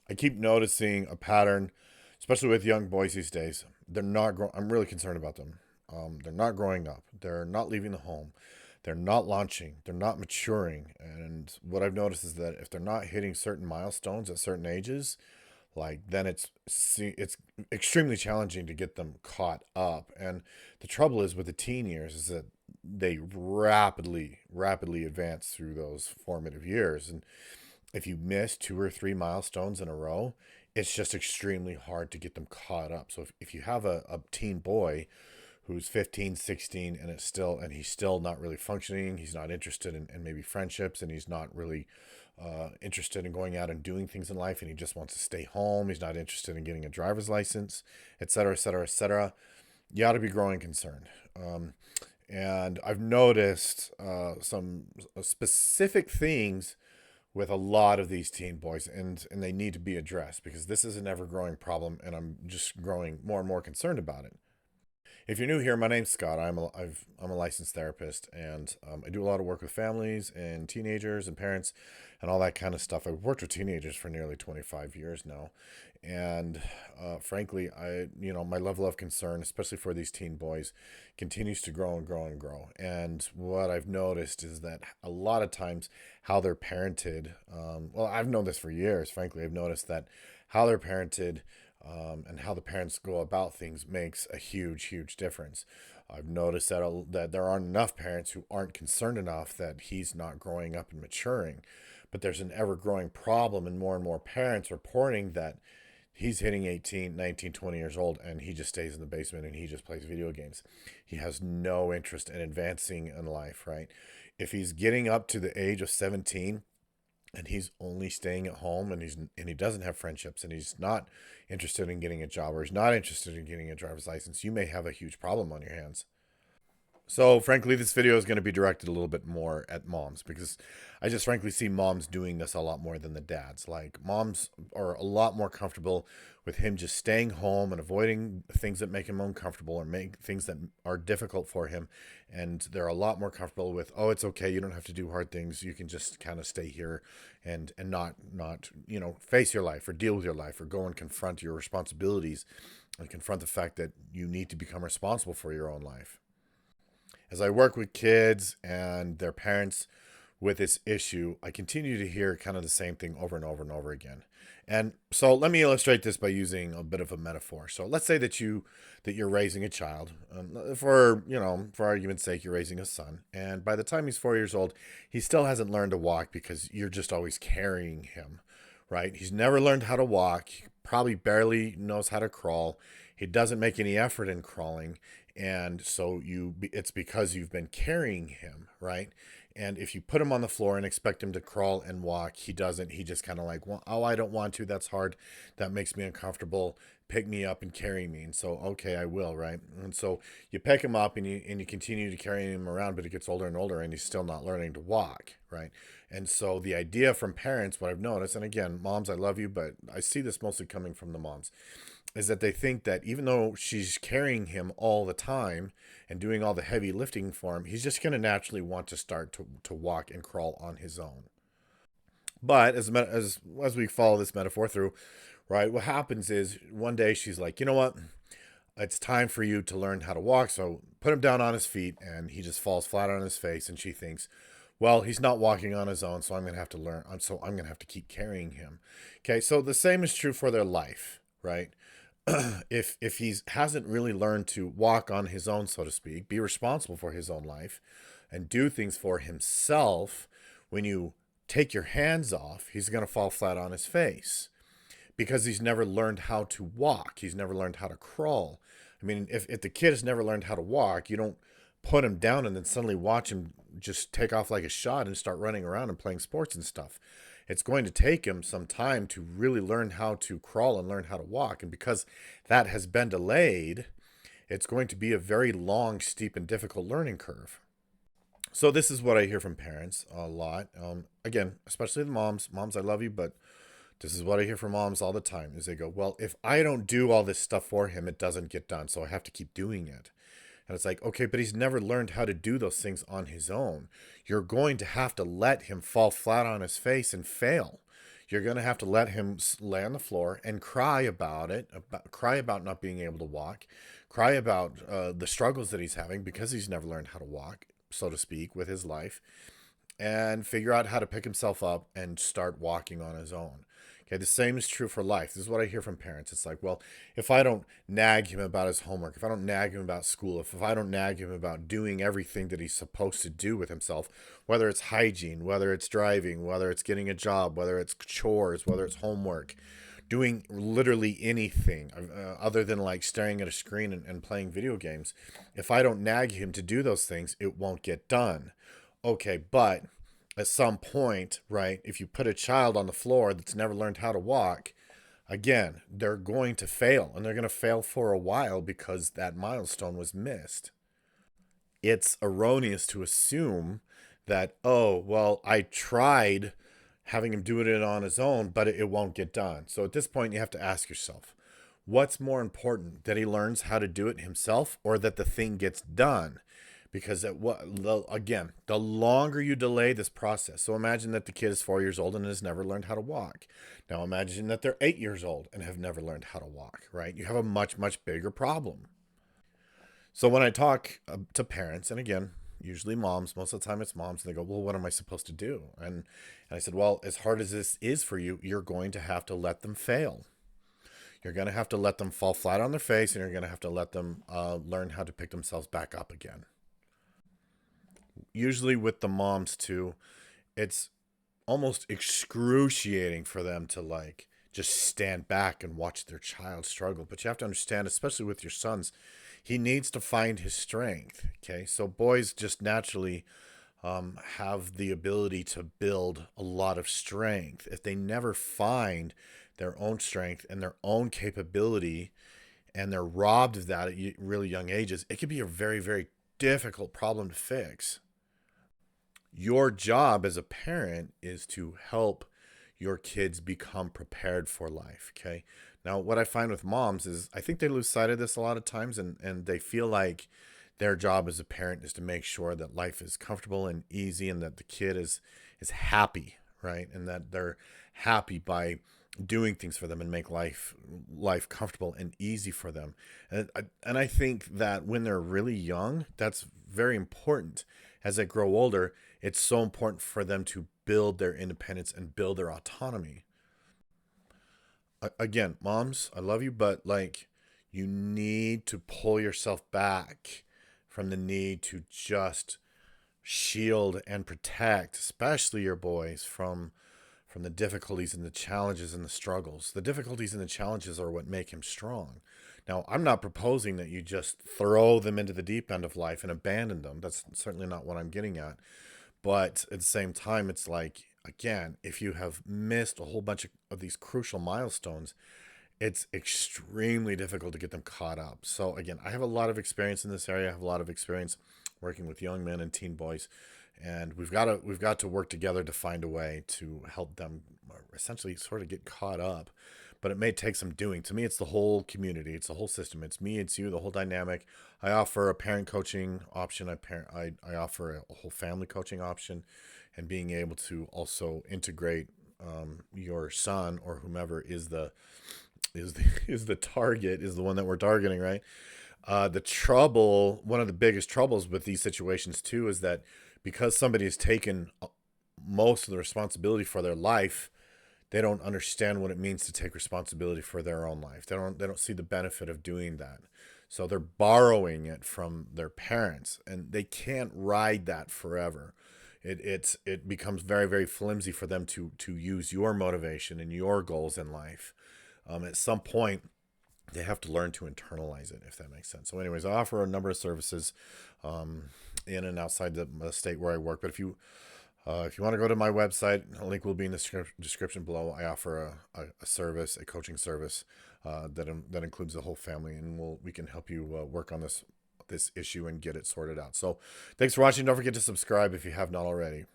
I keep noticing a pattern, especially with young boys these days. They're not growing. I'm really concerned about them. They're not growing up. They're not leaving the home. They're not launching. They're not maturing. And what I've noticed is that if they're not hitting certain milestones at certain ages, like then it's extremely challenging to get them caught up. And the trouble is with the teen years is that they rapidly advance through those formative years, and if you miss two or three milestones in a row, it's just extremely hard to get them caught up. So if you have a teen boy who's 15, 16, and he's still not really functioning, he's not interested in maybe friendships, and he's not really interested in going out and doing things in life, and he just wants to stay home, he's not interested in getting a driver's license, et cetera, et cetera, et cetera, you ought to be growing concerned. And I've noticed some specific things with a lot of these teen boys, and they need to be addressed because this is an ever growing problem, and I'm just growing more and more concerned about it. If you're new here, my name's Scott. I'm a licensed therapist, and I do a lot of work with families and teenagers and parents and all that kind of stuff. I've worked with teenagers for nearly 25 years now, and frankly, my level of concern, especially for these teen boys, continues to grow and grow and grow. And what I've noticed is that a lot of times how they're parented, well, I've known this for years. Frankly, I've noticed that how they're parented and how the parents go about things makes a huge difference. I've noticed that there aren't enough parents who aren't concerned enough that he's not growing up and maturing, but there's an ever growing problem, and more parents reporting that he's hitting 18, 19, 20 years old, and he just stays in the basement and he just plays video games. He has no interest in advancing in life, right? If he's getting up to the age of 17 and he's only staying at home, and he doesn't have friendships, and he's not interested in getting a job, or he's not interested in getting a driver's license, you may have a huge problem on your hands. So, frankly, this video is going to be directed a little bit more at moms because I just frankly see moms doing this a lot more than the dads. Like, moms are a lot more comfortable with him just staying home and avoiding things that make him uncomfortable or make things that are difficult for him. And they're a lot more comfortable with, oh, it's okay. You don't have to do hard things. You can just kind of stay here and not face your life or deal with your life or go and confront your responsibilities and confront the fact that you need to become responsible for your own life. As I work with kids and their parents with this issue, I continue to hear kind of the same thing over and over and over again. And so let me illustrate this by using a bit of a metaphor. So let's say that you're raising a child. For argument's sake, you're raising a son, and by the time he's 4 years old, he still hasn't learned to walk because you're just always carrying him, right? He's never learned how to walk. He probably barely knows how to crawl. He doesn't make any effort in crawling, and so it's because you've been carrying him, right? And if you put him on the floor and expect him to crawl and walk, he doesn't. He just kind of like, well, oh, I don't want to. That's hard. That makes me uncomfortable. Pick me up and carry me. And so, okay, I will, right? And so you pick him up and you continue to carry him around, but he gets older and older and he's still not learning to walk, right? And so the idea from parents, what I've noticed, and again, moms, I love you, but I see this mostly coming from the moms, is that they think that even though she's carrying him all the time and doing all the heavy lifting for him, he's just going to naturally want to start to walk and crawl on his own. But as we follow this metaphor through, right, what happens is one day she's like, you know what? It's time for you to learn how to walk. So put him down on his feet, and he just falls flat on his face. And she thinks, well, he's not walking on his own, so I'm going to have to learn. So I'm going to have to keep carrying him. Okay, so the same is true for their life, right? If he hasn't really learned to walk on his own, so to speak, be responsible for his own life, and do things for himself, when you take your hands off, he's going to fall flat on his face because he's never learned how to walk. He's never learned how to crawl. I mean, if the kid has never learned how to walk, you don't put him down and then suddenly watch him just take off like a shot and start running around and playing sports and stuff. It's going to take him some time to really learn how to crawl and learn how to walk. And because that has been delayed, it's going to be a very long, steep, and difficult learning curve. So this is what I hear from parents a lot. Again, especially the moms. Moms, I love you, but this is what I hear from moms all the time is they go, well, if I don't do all this stuff for him, it doesn't get done. So I have to keep doing it. And it's like, okay, but he's never learned how to do those things on his own. You're going to have to let him fall flat on his face and fail. You're going to have to let him lay on the floor and cry about it, cry about not being able to walk, cry about the struggles that he's having because he's never learned how to walk, so to speak, with his life, and figure out how to pick himself up and start walking on his own. Okay, the same is true for life. This is what I hear from parents. It's like, well, if I don't nag him about his homework, if I don't nag him about school, if I don't nag him about doing everything that he's supposed to do with himself, whether it's hygiene, whether it's driving, whether it's getting a job, whether it's chores, whether it's homework, doing literally anything other than like staring at a screen and playing video games, if I don't nag him to do those things, it won't get done. Okay, but at some point, right, if you put a child on the floor that's never learned how to walk, again, they're going to fail, and they're going to fail for a while because that milestone was missed. It's erroneous to assume that, oh, well, I tried having him do it on his own, but it won't get done. So at this point, you have to ask yourself, what's more important, that he learns how to do it himself or that the thing gets done? Because again, the longer you delay this process, so imagine that the kid is 4 years old and has never learned how to walk. Now imagine that they're 8 years old and have never learned how to walk, right? You have a much, much bigger problem. So when I talk to parents, and again, usually moms, most of the time it's moms, and they go, well, what am I supposed to do? And I said, well, as hard as this is for you, you're going to have to let them fail. You're going to have to let them fall flat on their face, and you're going to have to let them learn how to pick themselves back up again. Usually with the moms too, it's almost excruciating for them to like just stand back and watch their child struggle. But you have to understand, especially with your sons, he needs to find his strength. Okay, so boys just naturally have the ability to build a lot of strength. If they never find their own strength and their own capability, and they're robbed of that at really young ages, it can be a very, very difficult problem to fix. Your job as a parent is to help your kids become prepared for life. Okay. Now, what I find with moms is I think they lose sight of this a lot of times, and they feel like their job as a parent is to make sure that life is comfortable and easy and that the kid is happy, right? And that they're happy by doing things for them and make life comfortable and easy for them. And I think that when they're really young, that's very important. As they grow older, it's so important for them to build their independence and build their autonomy. Again, moms, I love you, but like you need to pull yourself back from the need to just shield and protect, especially your boys, from the difficulties and the challenges and the struggles. The difficulties and the challenges are what make him strong. Now, I'm not proposing that you just throw them into the deep end of life and abandon them. That's certainly not what I'm getting at. But at the same time, it's like, again, if you have missed a whole bunch of these crucial milestones, it's extremely difficult to get them caught up. So again, I have a lot of experience in this area. I have a lot of experience working with young men and teen boys, and we've got to work together to find a way to help them essentially sort of get caught up. But it may take some doing. To me, it's the whole community. It's the whole system. It's me, it's you, the whole dynamic. I offer a parent coaching option. I offer a whole family coaching option, and being able to also integrate your son or whomever is the target, is the one that we're targeting, right? The trouble, one of the biggest troubles with these situations too, is that because somebody has taken most of the responsibility for their life, they don't understand what it means to take responsibility for their own life. They don't see the benefit of doing that. So they're borrowing it from their parents, and they can't ride that forever. It becomes very, very flimsy for them to use your motivation and your goals in life. At some point, they have to learn to internalize it, if that makes sense. So anyways, I offer a number of services in and outside the state where I work. But if you want to go to my website, a link will be in the description below. I offer a service, a coaching service that includes the whole family, and we can help you work on this issue and get it sorted out. So thanks for watching. Don't forget to subscribe if you have not already.